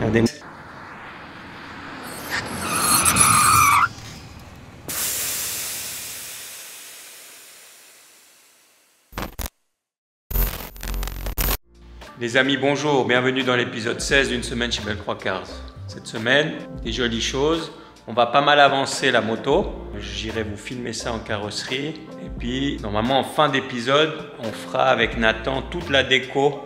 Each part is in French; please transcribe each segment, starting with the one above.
Regardez. Les amis, bonjour, bienvenue dans l'épisode 16 d'une semaine chez Bellecroix Cars. Cette semaine, des jolies choses. On va pas mal avancer la moto. J'irai vous filmer ça en carrosserie. Et puis, normalement, en fin d'épisode, on fera avec Nathan toute la déco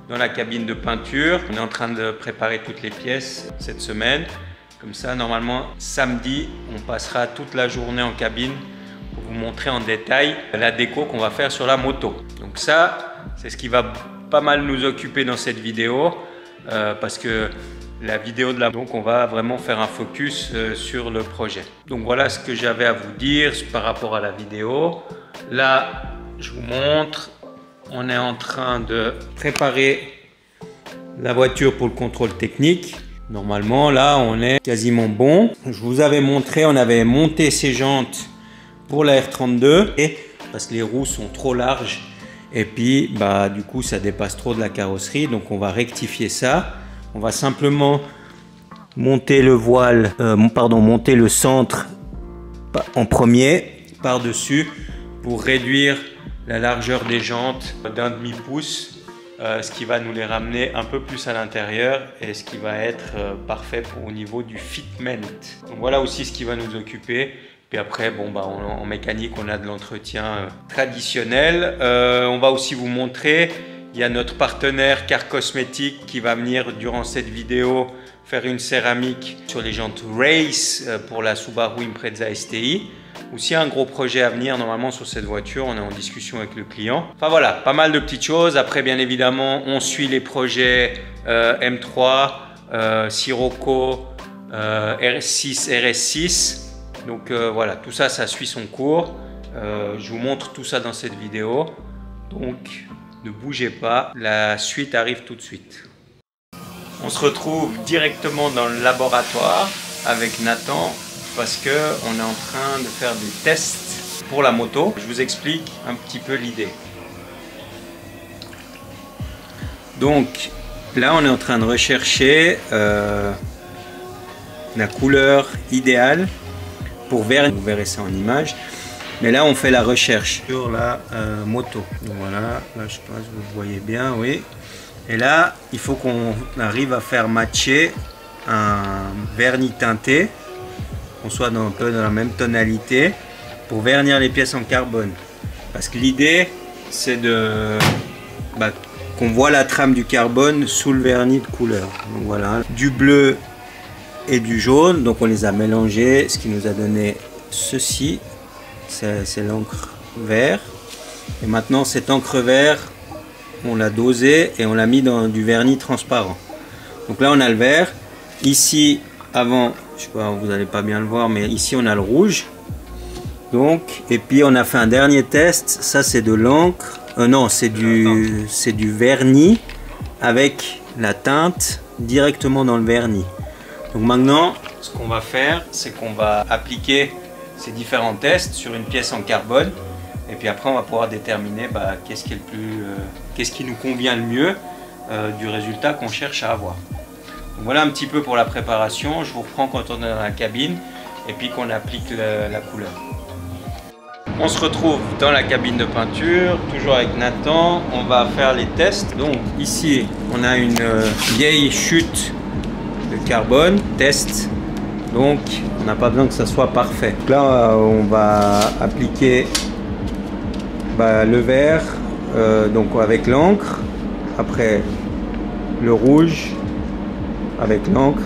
dans la cabine de peinture. On est en train de préparer toutes les pièces cette semaine. Comme ça, normalement, samedi, on passera toute la journée en cabine pour vous montrer en détail la déco qu'on va faire sur la moto. Donc ça, c'est ce qui va pas mal nous occuper dans cette vidéo parce que la vidéo de la... Donc on va vraiment faire un focus sur le projet. Donc voilà ce que j'avais à vous dire par rapport à la vidéo. Là, je vous montre, on est en train de préparer la voiture pour le contrôle technique. Normalement, là, on est quasiment bon. Je vous avais montré, on avait monté ces jantes pour la R32 et parce que les roues sont trop larges. Et puis, du coup, ça dépasse trop de la carrosserie. Donc, on va rectifier ça. On va simplement monter le voile, monter le centre en premier par-dessus pour réduire la largeur des jantes d'un demi-pouce, ce qui va nous les ramener un peu plus à l'intérieur et ce qui va être parfait au niveau du fitment. Donc, voilà aussi ce qui va nous occuper. Puis après, en mécanique, on a de l'entretien traditionnel. On va aussi vous montrer, il y a notre partenaire Car Cosmétique qui va venir durant cette vidéo faire une céramique sur les jantes Race pour la Subaru Impreza STI. Aussi un gros projet à venir normalement sur cette voiture, on est en discussion avec le client. Enfin voilà, pas mal de petites choses. Après, bien évidemment, on suit les projets M3, Sirocco, RS6, RS6. Donc voilà, tout ça, ça suit son cours. Je vous montre tout ça dans cette vidéo. Donc, ne bougez pas, la suite arrive tout de suite. On se retrouve directement dans le laboratoire avec Nathan parce qu'on est en train de faire des tests pour la moto. Je vous explique un petit peu l'idée. Donc, là, on est en train de rechercher la couleur idéale pour vernis. Vous verrez ça en image. Mais là, on fait la recherche sur la moto. Donc voilà, là, je sais pas si vous voyez bien, oui. Et là, il faut qu'on arrive à faire matcher un vernis teinté, qu'on soit un peu dans la même tonalité, pour vernir les pièces en carbone. Parce que l'idée, c'est de qu'on voit la trame du carbone sous le vernis de couleur. Donc voilà, du bleu et du jaune, donc on les a mélangés, ce qui nous a donné ceci, c'est l'encre vert. Et maintenant cette encre vert, on l'a dosé et on l'a mis dans du vernis transparent. Donc là on a le vert, ici avant, je sais pas, vous n'allez pas bien le voir, mais ici on a le rouge. Donc, et puis on a fait un dernier test, ça c'est de l'encre, non c'est du vernis avec la teinte directement dans le vernis. Donc maintenant, ce qu'on va faire, c'est qu'on va appliquer ces différents tests sur une pièce en carbone. Et puis après, on va pouvoir déterminer qu'est-ce qui nous convient le mieux du résultat qu'on cherche à avoir. Donc voilà un petit peu pour la préparation. Je vous reprends quand on est dans la cabine et puis qu'on applique la couleur. On se retrouve dans la cabine de peinture, toujours avec Nathan. On va faire les tests. Donc ici, on a une vieille chute de carbone, test, donc on n'a pas besoin que ça soit parfait. Donc là on va appliquer le vert donc avec l'encre, après le rouge avec l'encre,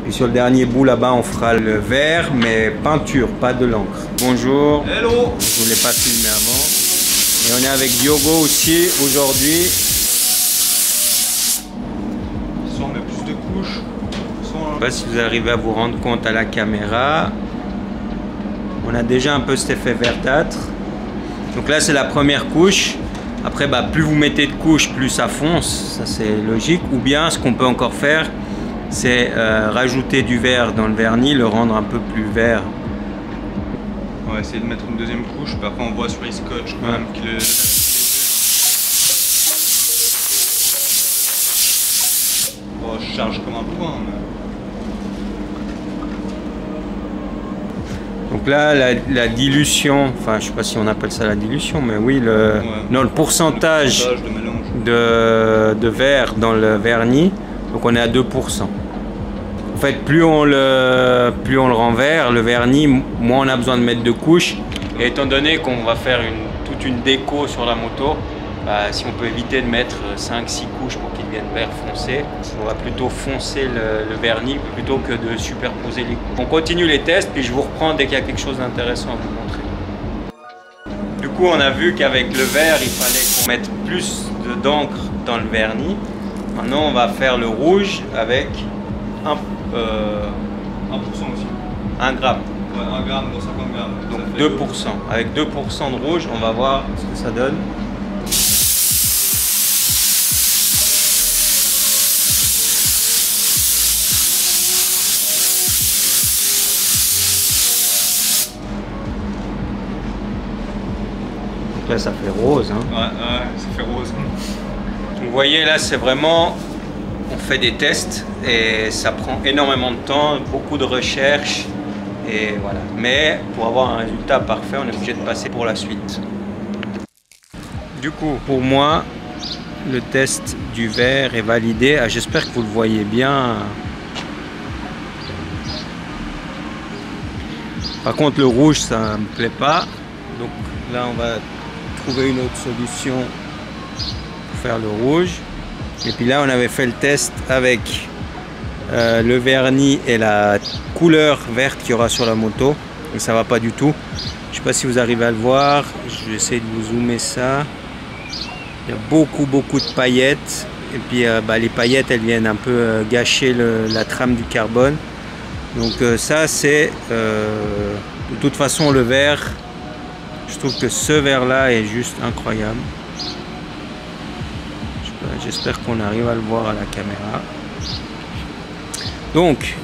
puis sur le dernier bout là-bas on fera le vert mais peinture, pas de l'encre. Bonjour. Hello. Je voulais pas filmer avant. Et on est avec Diogo aussi aujourd'hui. On met plus de couches. Je ne sais pas si vous arrivez à vous rendre compte à la caméra, on a déjà un peu cet effet verdâtre. Donc là c'est la première couche. Après plus vous mettez de couches, plus ça fonce, ça c'est logique. Ou bien ce qu'on peut encore faire, c'est rajouter du vert dans le vernis, le rendre un peu plus vert. On va essayer de mettre une deuxième couche, puis après on voit sur les scotch quand même que je charge comme un point. Mais... Donc là, la dilution, enfin je sais pas si on appelle ça la dilution, mais oui, le pourcentage de mélange de verre dans le vernis, donc on est à 2%. En fait, plus on le renverse, le vernis, moins on a besoin de mettre de couches. Et étant donné qu'on va faire toute une déco sur la moto, bah, si on peut éviter de mettre 5-6 couches pour qu'il devienne vert foncé, on va plutôt foncer le vernis plutôt que de superposer les couches. On continue les tests, puis je vous reprends dès qu'il y a quelque chose d'intéressant à vous montrer. Du coup, on a vu qu'avec le verre, il fallait qu'on mette plus d'encre dans le vernis. Maintenant, on va faire le rouge avec 1% aussi. 1 gramme. Ouais, 1 gramme pour 50 grammes. Donc 2%. Avec 2% de rouge, on va voir ce que ça donne. Donc là, ça fait rose. Hein. Ouais, ça fait rose. Donc, vous voyez, là, c'est vraiment... On fait des tests et ça prend énormément de temps, beaucoup de recherche. Et voilà. Mais pour avoir un résultat parfait, on est obligé de passer pour la suite. Du coup, pour moi, le test du verre est validé. Ah, j'espère que vous le voyez bien. Par contre, le rouge, ça me plaît pas. Donc là, on va trouver une autre solution pour faire le rouge. Et puis là, on avait fait le test avec le vernis et la couleur verte qu'il y aura sur la moto. Et ça va pas du tout. Je sais pas si vous arrivez à le voir. Je vais essayer de vous zoomer ça. Il y a beaucoup de paillettes. Et puis les paillettes, elles viennent un peu gâcher la trame du carbone. Donc ça, c'est de toute façon le vert. Je trouve que ce vert là est juste incroyable. J'espère qu'on arrive à le voir à la caméra. Donc,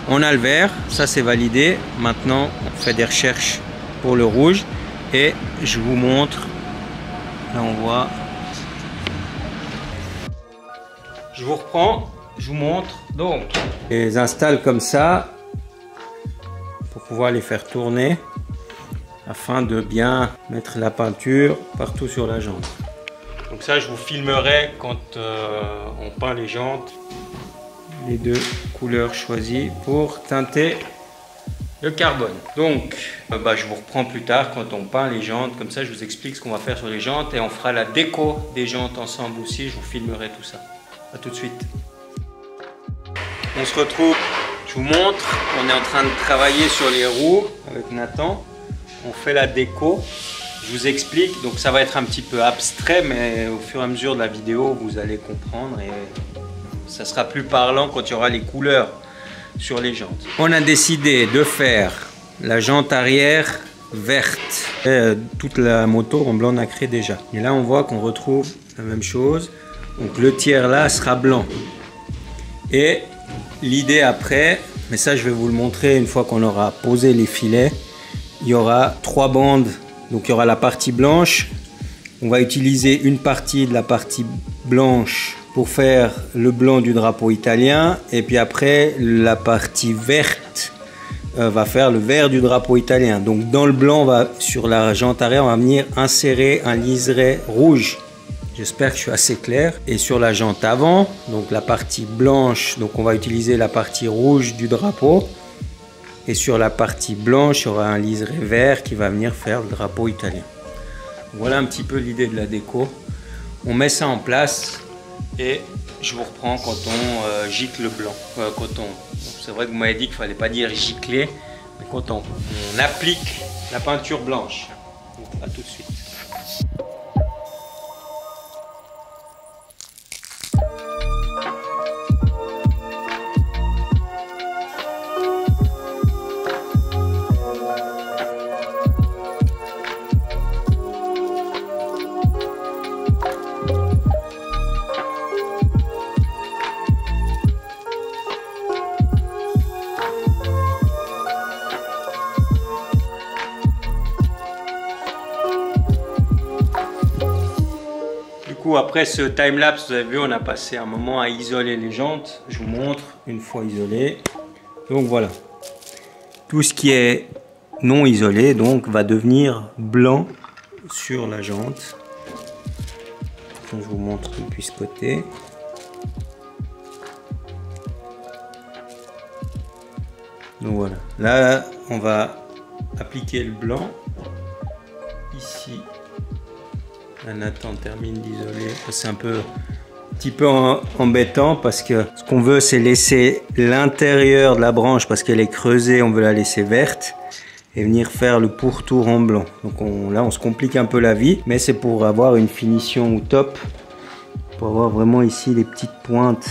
on a le vert, ça c'est validé. Maintenant, on fait des recherches pour le rouge. Et je vous montre. Là, on voit. Je vous reprends, je vous montre. Donc, je les installe comme ça pour pouvoir les faire tourner afin de bien mettre la peinture partout sur la jante. Donc ça, je vous filmerai quand on peint les jantes, les deux couleurs choisies pour teinter le carbone. Donc, je vous reprends plus tard quand on peint les jantes. Comme ça, je vous explique ce qu'on va faire sur les jantes et on fera la déco des jantes ensemble aussi. Je vous filmerai tout ça. À tout de suite. On se retrouve. Je vous montre. On est en train de travailler sur les roues avec Nathan. On fait la déco. Je vous explique, donc ça va être un petit peu abstrait, mais au fur et à mesure de la vidéo, vous allez comprendre et ça sera plus parlant quand il y aura les couleurs sur les jantes. On a décidé de faire la jante arrière verte. Et toute la moto en blanc nacré déjà. Et là, on voit qu'on retrouve la même chose. Donc le tiers là sera blanc. Et l'idée après, mais ça je vais vous le montrer une fois qu'on aura posé les filets, il y aura 3 bandes. Donc il y aura la partie blanche, on va utiliser une partie de la partie blanche pour faire le blanc du drapeau italien et puis après la partie verte va faire le vert du drapeau italien. Donc dans le blanc, sur la jante arrière, on va venir insérer un liseré rouge. J'espère que je suis assez clair. Et sur la jante avant, donc la partie blanche, donc on va utiliser la partie rouge du drapeau. Et sur la partie blanche, il y aura un liseré vert qui va venir faire le drapeau italien. Voilà un petit peu l'idée de la déco. On met ça en place et je vous reprends quand on gicle le blanc. C'est vrai que vous m'avez dit qu'il ne fallait pas dire gicler, mais quand on applique la peinture blanche. Donc, à tout de suite. coup, après ce time-lapse, vous avez vu, on a passé un moment à isoler les jantes. Je vous montre une fois isolé. Donc voilà. Tout ce qui est non isolé donc va devenir blanc sur la jante. Donc, je vous montre depuis ce côté. Donc voilà. Là, on va appliquer le blanc ici. Là, Nathan termine d'isoler. C'est un petit peu embêtant parce que ce qu'on veut, c'est laisser l'intérieur de la branche parce qu'elle est creusée. On veut la laisser verte et venir faire le pourtour en blanc. Donc là, on se complique un peu la vie, mais c'est pour avoir une finition au top, pour avoir vraiment ici les petites pointes.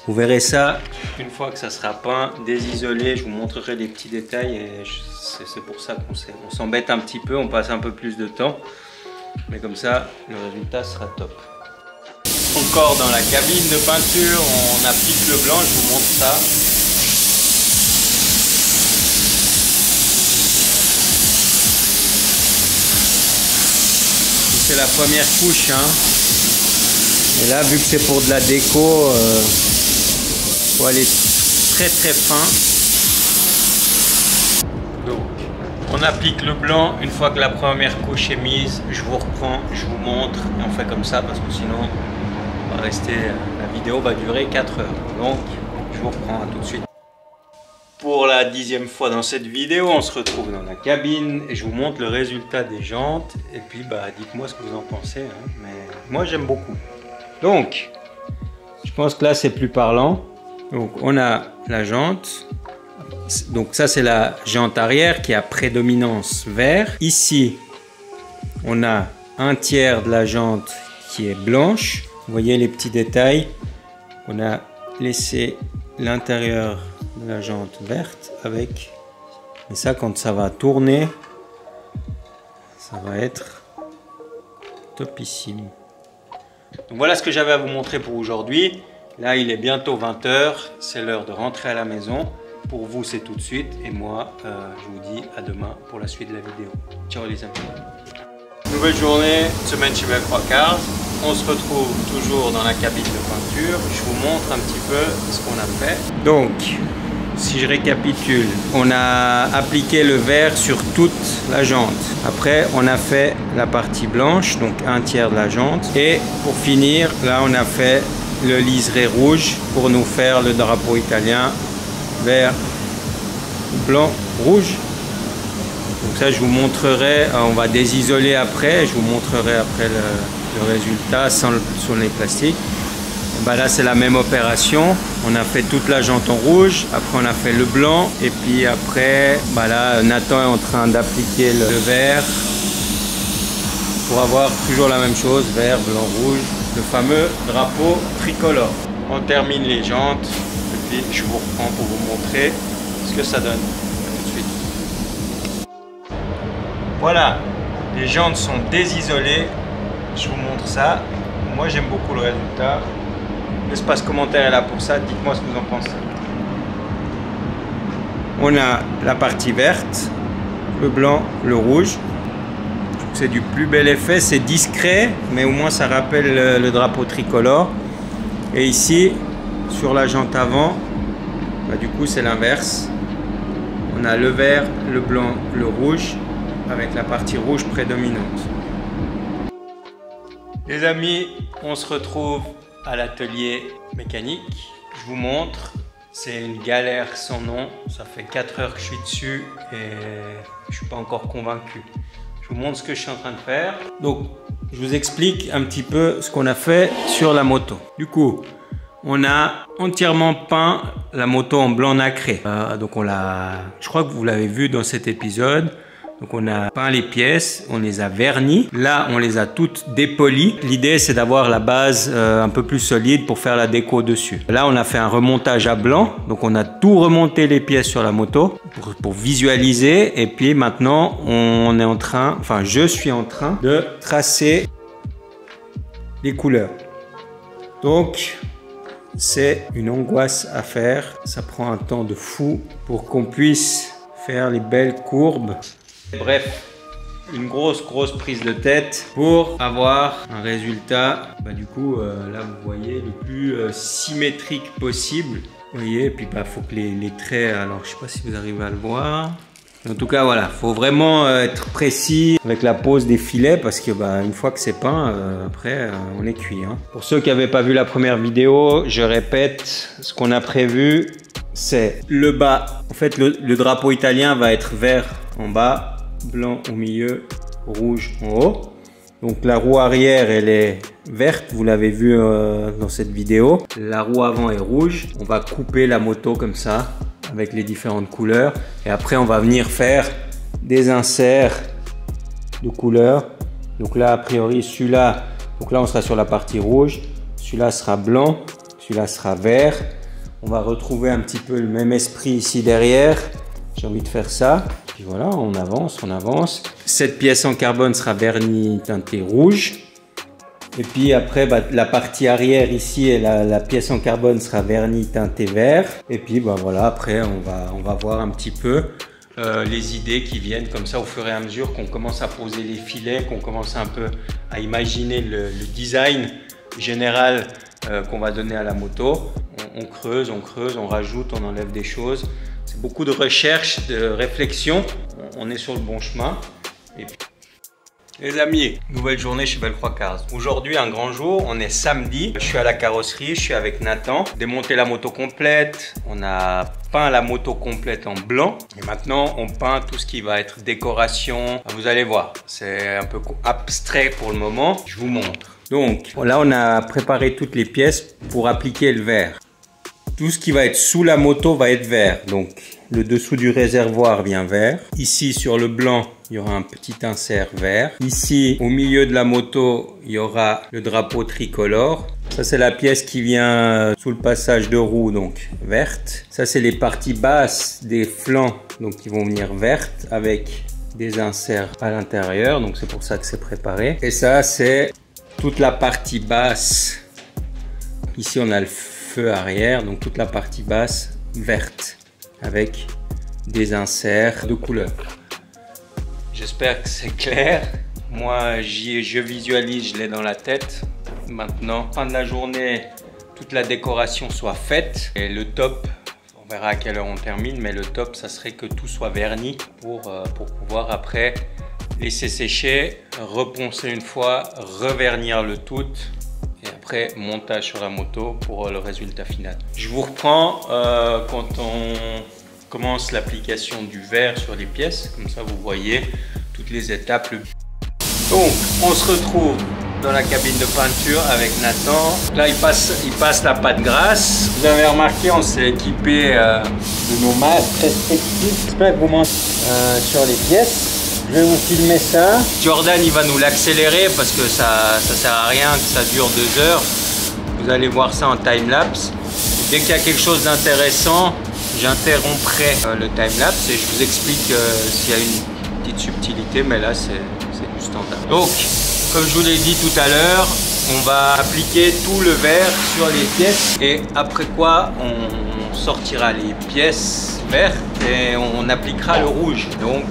Vous verrez ça une fois que ça sera peint, désisolé. Je vous montrerai les petits détails et c'est pour ça qu'on s'embête un petit peu, on passe un peu plus de temps. Mais comme ça, le résultat sera top. Encore dans la cabine de peinture, on applique le blanc, je vous montre ça. C'est la première couche, hein. Et là, vu que c'est pour de la déco, faut aller très très fin. Donc, on applique le blanc. Une fois que la première couche est mise, je vous reprends, je vous montre. Et on fait comme ça parce que sinon, on va rester, la vidéo va durer 4 heures. Donc, je vous reprends, à tout de suite. Pour la 10e fois dans cette vidéo, on se retrouve dans la cabine et je vous montre le résultat des jantes. Et puis, dites-moi ce que vous en pensez, hein. Mais moi, j'aime beaucoup. Donc, je pense que là, c'est plus parlant. Donc, on a la jante. Donc, ça, c'est la jante arrière qui a prédominance vert. Ici, on a un tiers de la jante qui est blanche. Vous voyez les petits détails. On a laissé l'intérieur de la jante verte avec, et ça quand ça va tourner, ça va être topissime. Donc voilà ce que j'avais à vous montrer pour aujourd'hui. Là il est bientôt 20 h, c'est l'heure de rentrer à la maison. Pour vous c'est tout de suite et moi je vous dis à demain pour la suite de la vidéo. Ciao les amis. Nouvelle journée, semaine chez Belle 3/4. On se retrouve toujours dans la cabine de peinture. Je vous montre un petit peu ce qu'on a fait. Donc, si je récapitule, on a appliqué le vert sur toute la jante. Après, on a fait la partie blanche, donc un tiers de la jante. Et pour finir, là, on a fait le liseré rouge pour nous faire le drapeau italien vert, blanc, rouge. Donc ça, je vous montrerai, on va désisoler après, je vous montrerai après le résultat sans les plastiques. Là, c'est la même opération. On a fait toute la jante en rouge, après on a fait le blanc, et puis après, là, Nathan est en train d'appliquer le vert pour avoir toujours la même chose, vert, blanc, rouge, le fameux drapeau tricolore. On termine les jantes, et puis je vous reprends pour vous montrer ce que ça donne. Voilà, les jantes sont désisolées, je vous montre ça. Moi j'aime beaucoup le résultat. L'espace commentaire est là pour ça, dites-moi ce que vous en pensez. On a la partie verte, le blanc, le rouge. C'est du plus bel effet, c'est discret, mais au moins ça rappelle le drapeau tricolore. Et ici, sur la jante avant, du coup c'est l'inverse. On a le vert, le blanc, le rouge, avec la partie rouge prédominante. Les amis, on se retrouve à l'atelier mécanique. Je vous montre, c'est une galère sans nom. Ça fait 4 heures que je suis dessus et je ne suis pas encore convaincu. Je vous montre ce que je suis en train de faire. Donc, je vous explique un petit peu ce qu'on a fait sur la moto. Du coup, on a entièrement peint la moto en blanc nacré. Donc je crois que vous l'avez vu dans cet épisode. Donc on a peint les pièces, on les a vernis. Là, on les a toutes dépolies. L'idée, c'est d'avoir la base un peu plus solide pour faire la déco dessus. Là, on a fait un remontage à blanc. Donc on a tout remonté les pièces sur la moto pour visualiser. Et puis maintenant, on est en train, enfin je suis en train de tracer les couleurs. Donc, c'est une angoisse à faire. Ça prend un temps de fou pour qu'on puisse faire les belles courbes. Bref, une grosse prise de tête pour avoir un résultat, du coup, là vous voyez, le plus symétrique possible. Vous voyez, et puis faut que les traits, alors je sais pas si vous arrivez à le voir. En tout cas, voilà, faut vraiment être précis avec la pose des filets parce que une fois que c'est peint, après on est cuit. Hein. Pour ceux qui n'avaient pas vu la première vidéo, je répète, ce qu'on a prévu, c'est le bas. En fait, le drapeau italien va être vert en bas, blanc au milieu, rouge en haut. Donc la roue arrière, elle est verte, vous l'avez vu dans cette vidéo. La roue avant est rouge. On va couper la moto comme ça, avec les différentes couleurs. Et après, on va venir faire des inserts de couleurs. Donc là, a priori, celui-là, donc là, on sera sur la partie rouge. Celui-là sera blanc, celui-là sera vert. On va retrouver un petit peu le même esprit ici derrière. J'ai envie de faire ça. Puis voilà, on avance, on avance. Cette pièce en carbone sera vernie teinté rouge. Et puis après, la partie arrière ici et la pièce en carbone sera vernie teinté vert. Et puis voilà, après on va voir un petit peu les idées qui viennent comme ça au fur et à mesure qu'on commence à poser les filets, qu'on commence un peu à imaginer le design général qu'on va donner à la moto. On creuse, on rajoute, on enlève des choses. C'est beaucoup de recherche, de réflexion. On est sur le bon chemin. Et puis, les amis, nouvelle journée chez Bellecroix Cars. Aujourd'hui, un grand jour, on est samedi. Je suis à la carrosserie, je suis avec Nathan. Démonter la moto complète. On a peint la moto complète en blanc. Et maintenant, on peint tout ce qui va être décoration. Vous allez voir, c'est un peu abstrait pour le moment. Je vous montre. Donc, là, on a préparé toutes les pièces pour appliquer le vert. Tout ce qui va être sous la moto va être vert. Donc, le dessous du réservoir vient vert. Ici, sur le blanc, il y aura un petit insert vert. Ici, au milieu de la moto, il y aura le drapeau tricolore. Ça, c'est la pièce qui vient sous le passage de roue, donc verte. Ça, c'est les parties basses des flancs, donc qui vont venir vertes avec des inserts à l'intérieur. Donc, c'est pour ça que c'est préparé. Et ça, c'est toute la partie basse. Ici, on a le feu arrière, donc toute la partie basse verte avec des inserts de couleur. J'espère que c'est clair. Moi, je visualise, je l'ai dans la tête. Maintenant, fin de la journée, toute la décoration soit faite. Et le top, on verra à quelle heure on termine, mais le top, ça serait que tout soit verni pour pouvoir après laisser sécher, reponcer une fois, revernir le tout. Et après, montage sur la moto pour le résultat final. Je vous reprends quand on commence l'application du vert sur les pièces. Comme ça, vous voyez toutes les étapes. Donc, on se retrouve dans la cabine de peinture avec Nathan. Là, il passe la pâte grasse. Vous avez remarqué, on s'est équipé de nos masques respectifs. J'espère que vous m'entendez sur les pièces. Je vais vous filmer ça. Jordan, il va nous l'accélérer parce que ça sert à rien que ça dure 2 heures. Vous allez voir ça en time-lapse. Dès qu'il y a quelque chose d'intéressant, j'interromprai le time-lapse et je vous explique s'il y a une petite subtilité, mais là, c'est du standard. Donc, comme je vous l'ai dit tout à l'heure, on va appliquer tout le vert sur les pièces et après quoi, on sortira les pièces vertes et on appliquera le rouge. Donc,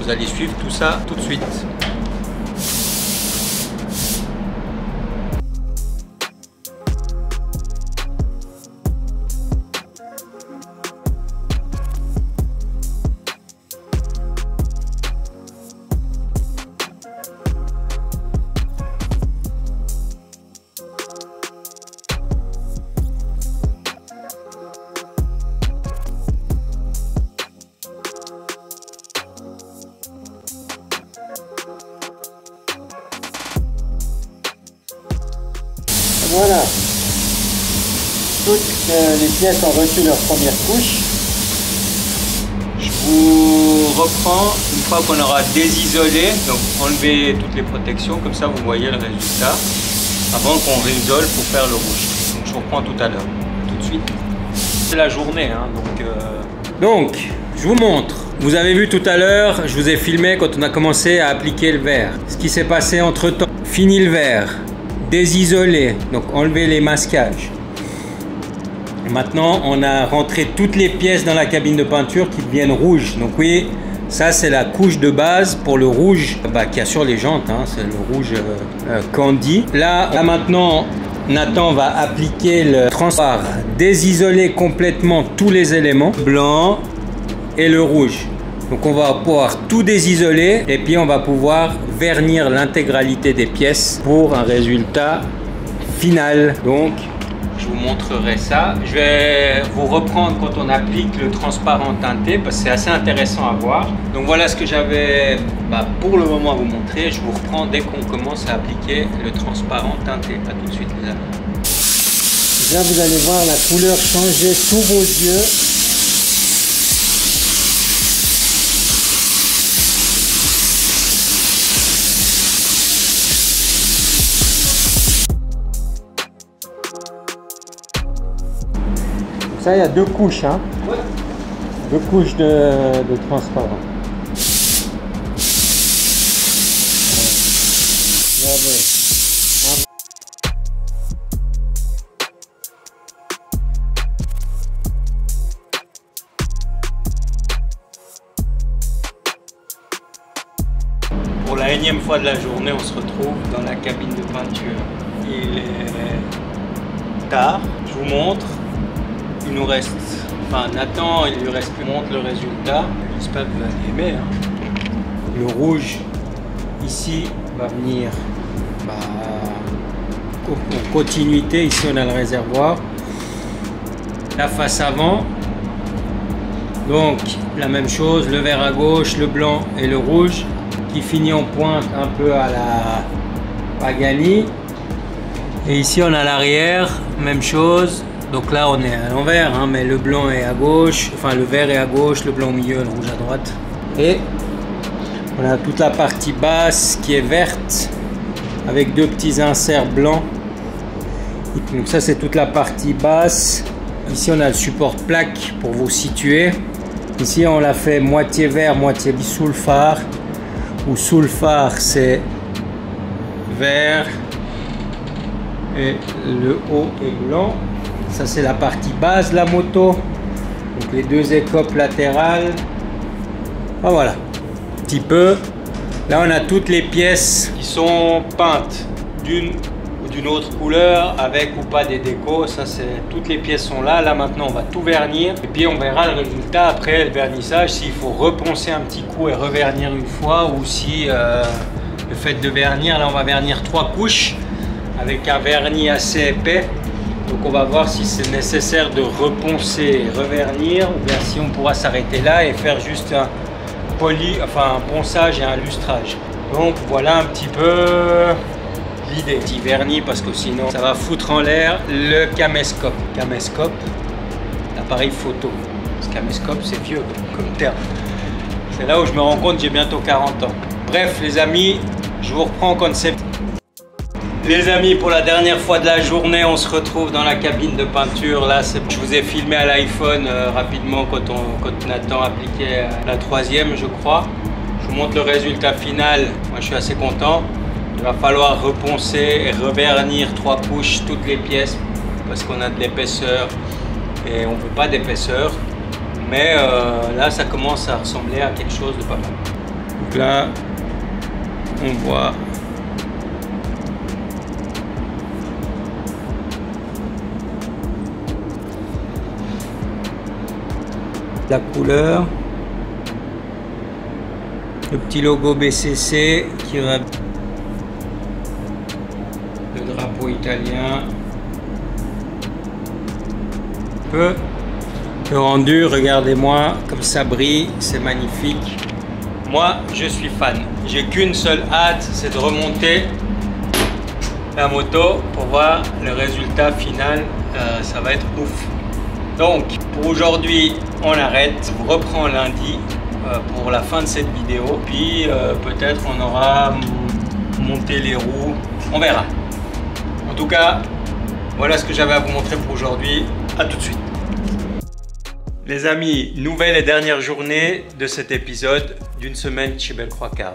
vous allez suivre tout ça tout de suite. Voilà, toutes les pièces ont reçu leur première couche. Je vous reprends une fois qu'on aura désisolé, donc enlever toutes les protections, comme ça vous voyez le résultat, avant qu'on réisole pour faire le rouge. Donc je vous reprends tout à l'heure, tout de suite. C'est la journée, hein, donc je vous montre. Vous avez vu tout à l'heure, je vous ai filmé quand on a commencé à appliquer le vert. Ce qui s'est passé entre temps, fini le vert. Désisoler, donc enlever les masquages. Maintenant, on a rentré toutes les pièces dans la cabine de peinture qui deviennent rouges. Donc oui, Ça, c'est la couche de base pour le rouge qu'il y a sur les jantes, hein, c'est le rouge Candy. Là maintenant, Nathan va appliquer le transport, désisoler complètement tous les éléments, blanc et le rouge. Donc on va pouvoir tout désisoler et puis on va pouvoir vernir l'intégralité des pièces pour un résultat final. Donc je vous montrerai ça. Je vais vous reprendre quand on applique le transparent teinté parce que c'est assez intéressant à voir. Donc voilà ce que j'avais pour le moment à vous montrer. Je vous reprends dès qu'on commence à appliquer le transparent teinté. A tout de suite les amis. Là vous allez voir la couleur changer sous vos yeux. Ça, il y a deux couches, hein. Ouais. Deux couches de transparent. Pour la énième fois de la journée, on se retrouve dans la cabine de peinture. Il est tard, je vous montre. Il nous reste, Nathan, il lui reste plus, montre le résultat. J'espère que vous allez aimer. Hein. Le rouge ici va venir en continuité. Ici on a le réservoir. La face avant. Donc la même chose, le vert à gauche, le blanc et le rouge qui finit en pointe un peu à la Pagani. Et ici on a l'arrière, même chose. Donc là on est à l'envers, hein, mais le blanc est à gauche, le vert est à gauche, le blanc au milieu, le rouge à droite. Et on a toute la partie basse qui est verte avec deux petits inserts blancs. Donc ça c'est toute la partie basse. Ici on a le support plaque pour vous situer. Ici on l'a fait moitié vert, moitié sous le phare. Ou sous le phare c'est vert et le haut est blanc. Ça c'est la partie base de la moto, donc les deux écopes latérales. Voilà, un petit peu. Là on a toutes les pièces qui sont peintes d'une ou d'une autre couleur, avec ou pas des décos. Ça c'est, toutes les pièces sont là. Là maintenant on va tout vernir et puis on verra le résultat après le vernissage, s'il faut reponcer un petit coup et revernir une fois, ou si le fait de vernir, là on va vernir 3 couches avec un vernis assez épais. Donc on va voir si c'est nécessaire de reponcer et revernir, ou bien si on pourra s'arrêter là et faire juste un ponçage et un lustrage. Donc voilà un petit peu l'idée. Petit vernis parce que sinon ça va foutre en l'air le caméscope. Caméscope, l'appareil photo. Ce caméscope c'est vieux comme terme. C'est là où je me rends compte que j'ai bientôt 40 ans. Bref les amis, je vous reprends au concept. Les amis, pour la dernière fois de la journée, on se retrouve dans la cabine de peinture. Là, je vous ai filmé à l'iPhone rapidement quand Nathan appliquait la 3e, je crois. Je vous montre le résultat final. Moi, je suis assez content. Il va falloir reponcer et revernir 3 couches, toutes les pièces, parce qu'on a de l'épaisseur et on ne veut pas d'épaisseur. Mais là, ça commence à ressembler à quelque chose de pas mal. Donc là, on voit la couleur, le petit logo BCC qui va, le drapeau italien, le rendu, regardez-moi comme ça brille, c'est magnifique. Moi je suis fan, j'ai qu'une seule hâte, c'est de remonter la moto pour voir le résultat final. Ça va être ouf. Donc pour aujourd'hui on arrête, je vous reprends lundi pour la fin de cette vidéo, puis peut-être on aura monté les roues, on verra. En tout cas voilà ce que j'avais à vous montrer pour aujourd'hui. À tout de suite les amis, nouvelle et dernière journée de cet épisode d'une semaine chez Bellecroix Cars.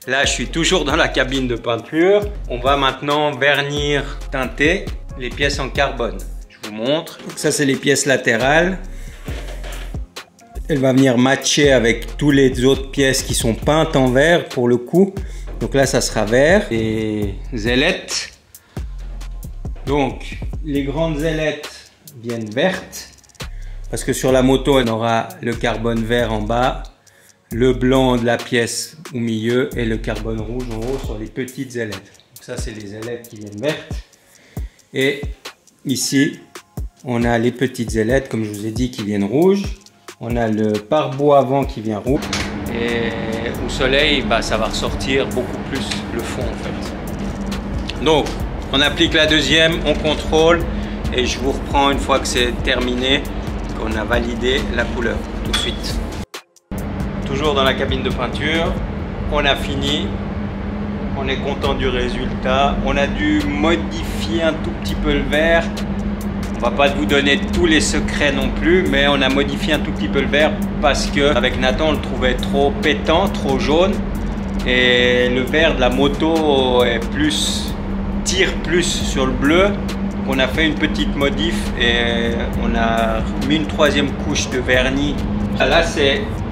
Là je suis toujours dans la cabine de peinture. On va maintenant vernir, teinter les pièces en carbone. Je vous montre. Donc ça c'est les pièces latérales. Elle va venir matcher avec toutes les autres pièces qui sont peintes en vert pour le coup. Donc là, ça sera vert. Les ailettes. Donc, les grandes ailettes viennent vertes. Parce que sur la moto, on aura le carbone vert en bas, le blanc de la pièce au milieu et le carbone rouge en haut sur les petites ailettes. Donc ça, c'est les ailettes qui viennent vertes. Et ici, on a les petites ailettes, comme je vous ai dit, qui viennent rouges. On a le pare-bois avant qui vient rouge. Et au soleil, bah, ça va ressortir beaucoup plus le fond en fait. Donc, on applique la deuxième, on contrôle et je vous reprends une fois que c'est terminé, qu'on a validé la couleur tout de suite. Toujours dans la cabine de peinture, on a fini. On est content du résultat. On a dû modifier un tout petit peu le vert. On va pas vous donner tous les secrets non plus, mais on a modifié un tout petit peu le vert parce que avec Nathan on le trouvait trop pétant, trop jaune, et le vert de la moto est tire plus sur le bleu. Donc on a fait une petite modif et on a mis une troisième couche de vernis. Là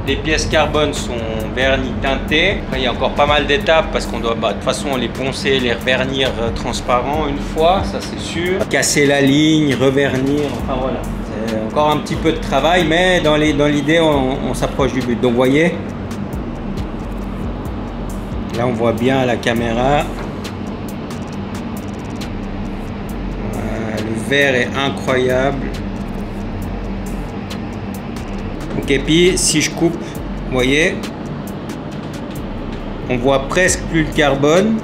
les pièces carbone sont vernis teintés. Après, il y a encore pas mal d'étapes parce qu'on doit de toute façon les poncer, les revernir transparents une fois, ça c'est sûr. Casser la ligne, revernir, enfin voilà. C'est encore un petit peu de travail, mais dans l'idée on s'approche du but. Donc vous voyez, là on voit bien à la caméra. Le vert est incroyable. Donc, et puis si je coupe, vous voyez, on voit presque plus le carbone.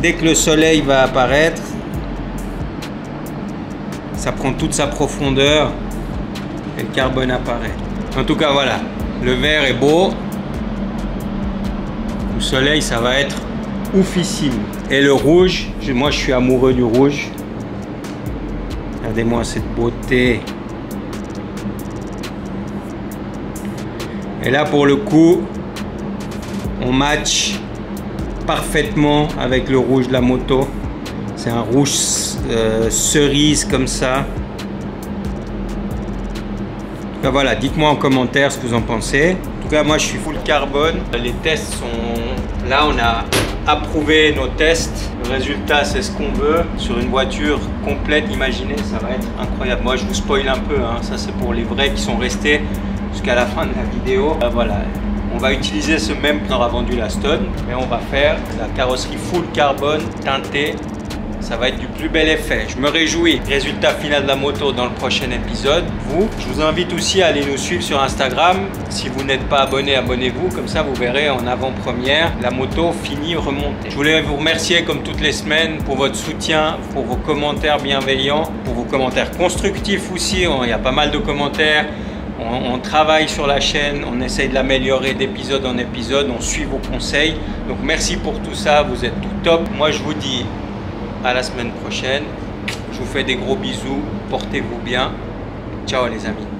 Dès que le soleil va apparaître, ça prend toute sa profondeur et le carbone apparaît. En tout cas voilà, le vert est beau. Au soleil ça va être oufissime. Et le rouge, moi je suis amoureux du rouge. Regardez-moi cette beauté. Et là pour le coup, on match parfaitement avec le rouge de la moto. C'est un rouge cerise comme ça. En tout cas voilà, dites-moi en commentaire ce que vous en pensez. En tout cas moi je suis full carbone. Les tests sont... Là on a approuvé nos tests. Le résultat c'est ce qu'on veut. Sur une voiture complète, imaginez, ça va être incroyable. Moi je vous spoil un peu, hein. Ça c'est pour les vrais qui sont restés jusqu'à la fin de la vidéo. Voilà, on va utiliser ce même, on aura vendu la Stone, mais on va faire la carrosserie full carbone teintée. Ça va être du plus bel effet. Je me réjouis. Résultat final de la moto dans le prochain épisode. Je vous invite aussi à aller nous suivre sur Instagram. Si vous n'êtes pas abonné, abonnez-vous. Comme ça, vous verrez en avant-première la moto finie, remontée. Je voulais vous remercier comme toutes les semaines pour votre soutien, pour vos commentaires bienveillants, pour vos commentaires constructifs aussi. Il y a pas mal de commentaires. On travaille sur la chaîne, on essaye de l'améliorer d'épisode en épisode, on suit vos conseils. Donc merci pour tout ça, vous êtes tout top. Moi je vous dis à la semaine prochaine. Je vous fais des gros bisous, portez-vous bien. Ciao les amis.